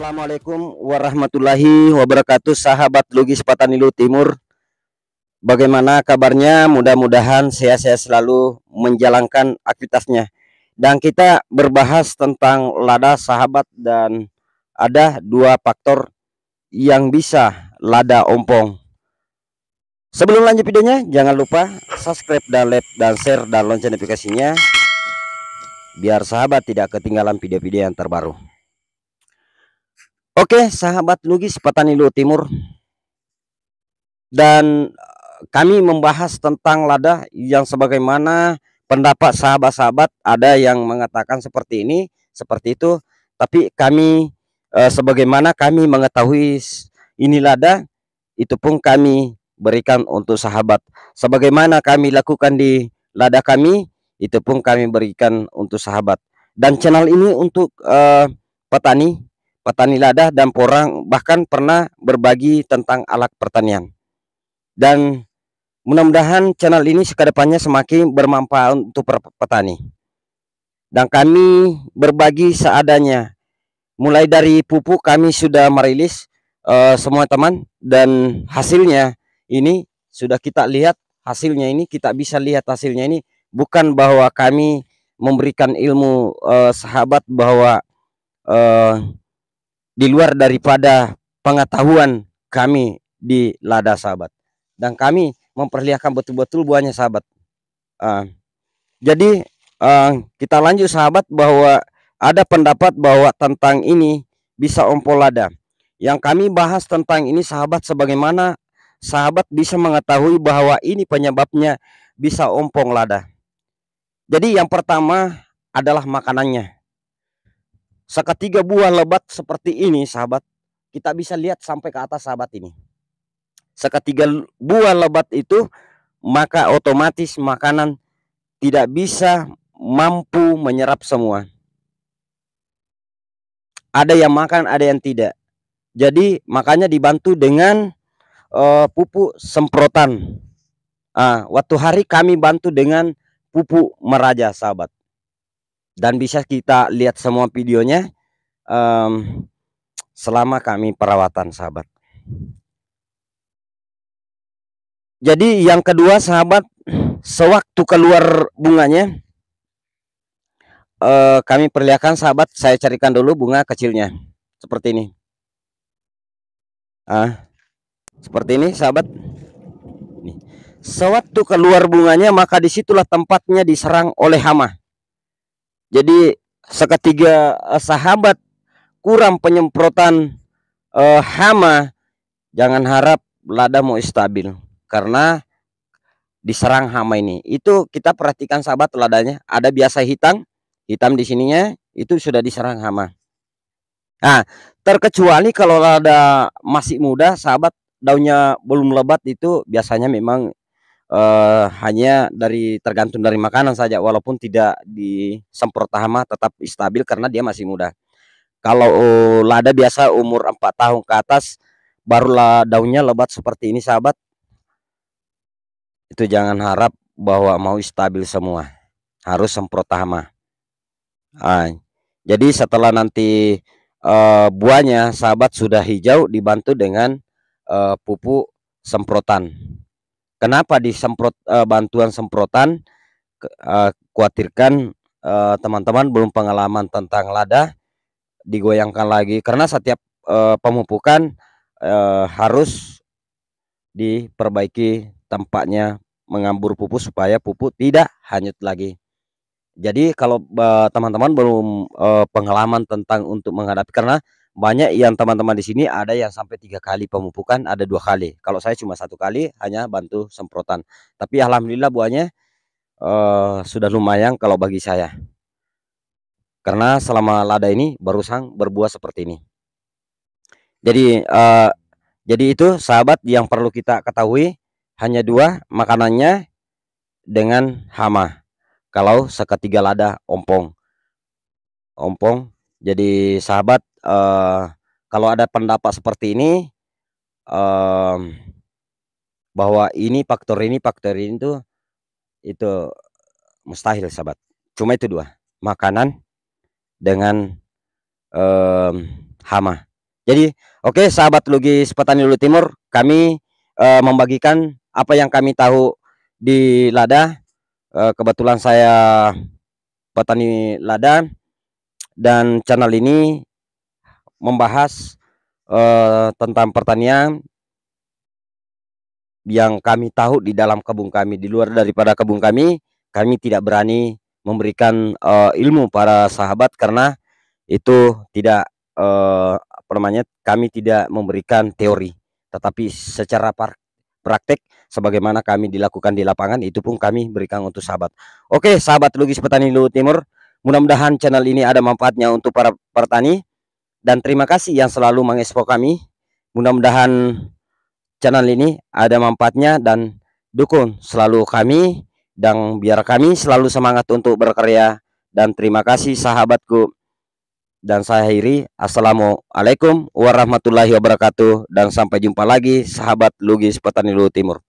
Assalamualaikum warahmatullahi wabarakatuh, sahabat Lugis Patanilu Timur. Bagaimana kabarnya? Mudah-mudahan sehat-sehat selalu menjalankan aktivitasnya. Dan kita berbahas tentang lada, sahabat, dan ada dua faktor yang bisa lada ompong. Sebelum lanjut videonya, jangan lupa subscribe dan like dan share dan lonceng notifikasinya biar sahabat tidak ketinggalan video-video yang terbaru. Oke, sahabat Lugis Patanilu Timur, dan kami membahas tentang lada yang sebagaimana pendapat sahabat-sahabat. Ada yang mengatakan seperti ini, seperti itu, tapi kami sebagaimana kami mengetahui ini lada, itu pun kami berikan untuk sahabat. Sebagaimana kami lakukan di lada kami, itu pun kami berikan untuk sahabat. Dan channel ini untuk petani lada dan porang, bahkan pernah berbagi tentang alat pertanian. Dan mudah-mudahan channel ini kedepannya semakin bermanfaat untuk petani. Dan kami berbagi seadanya. Mulai dari pupuk kami sudah merilis semua teman, dan hasilnya ini sudah kita lihat. Hasilnya ini kita bisa lihat hasilnya ini, bukan bahwa kami memberikan ilmu sahabat bahwa di luar daripada pengetahuan kami di lada, sahabat. Dan kami memperlihatkan betul-betul buahnya, sahabat. Jadi kita lanjut, sahabat, bahwa ada pendapat bahwa tentang ini bisa ompol lada. Yang kami bahas tentang ini, sahabat, sebagaimana sahabat bisa mengetahui bahwa ini penyebabnya bisa ompong lada. Jadi yang pertama adalah makanannya. Seketika buah lebat seperti ini, sahabat, kita bisa lihat sampai ke atas, sahabat. Ini seketika buah lebat itu, maka otomatis makanan tidak bisa mampu menyerap semua. Ada yang makan, ada yang tidak. Jadi makanya dibantu dengan pupuk semprotan. Waktu hari kami bantu dengan pupuk meraja, sahabat. Dan bisa kita lihat semua videonya selama kami perawatan, sahabat. Jadi yang kedua, sahabat, sewaktu keluar bunganya, kami perlihatkan, sahabat. Saya carikan dulu bunga kecilnya seperti ini. Seperti ini, sahabat. Nih. Sewaktu keluar bunganya, maka disitulah tempatnya diserang oleh hama. Jadi seketika sahabat kurang penyemprotan hama, jangan harap lada mau stabil karena diserang hama ini. Itu kita perhatikan, sahabat, ladanya ada biasa hitam di sininya, itu sudah diserang hama. Terkecuali kalau lada masih muda, sahabat, daunnya belum lebat, itu biasanya memang hanya tergantung dari makanan saja, walaupun tidak disemprot hama tetap stabil karena dia masih muda. Kalau lada biasa umur 4 tahun ke atas barulah daunnya lebat seperti ini, sahabat, itu jangan harap bahwa mau stabil semua, harus semprot hama. Jadi setelah nanti buahnya, sahabat, sudah hijau, dibantu dengan pupuk semprotan. Kenapa disemprot bantuan semprotan? Khawatirkan teman-teman belum pengalaman tentang lada, digoyangkan lagi karena setiap pemupukan harus diperbaiki tempatnya, mengambur pupuk supaya pupuk tidak hanyut lagi. Jadi kalau teman-teman belum pengalaman tentang untuk menghadapi, karena banyak yang teman-teman di sini ada yang sampai 3 kali pemupukan, ada 2 kali. Kalau saya cuma 1 kali, hanya bantu semprotan. Tapi alhamdulillah buahnya sudah lumayan kalau bagi saya. Karena selama lada ini barusan berbuah seperti ini. Jadi itu, sahabat, yang perlu kita ketahui, hanya 2 makanannya dengan hama. Kalau seketika lada ompong. Jadi sahabat, kalau ada pendapat seperti ini bahwa ini faktor ini tuh, itu mustahil, sahabat. Cuma itu 2, makanan dengan hama. Jadi oke, sahabat Lugis Petani Luwu Timur, kami membagikan apa yang kami tahu di lada. Kebetulan saya petani lada dan channel ini membahas tentang pertanian yang kami tahu di dalam kebun kami. Di luar daripada kebun kami tidak berani memberikan ilmu para sahabat karena itu tidak apa namanya, kami tidak memberikan teori, tetapi secara praktek sebagaimana kami dilakukan di lapangan itu pun kami berikan untuk sahabat. Oke, sahabat Lugis Petani Luwu Timur, mudah-mudahan channel ini ada manfaatnya untuk para petani dan terima kasih yang selalu mengekspor kami. Mudah-mudahan channel ini ada manfaatnya dan dukung selalu kami dan biar kami selalu semangat untuk berkarya. Dan terima kasih sahabatku, dan saya akhiri. Assalamualaikum warahmatullahi wabarakatuh dan sampai jumpa lagi sahabat Lugis Petani Luwu Timur.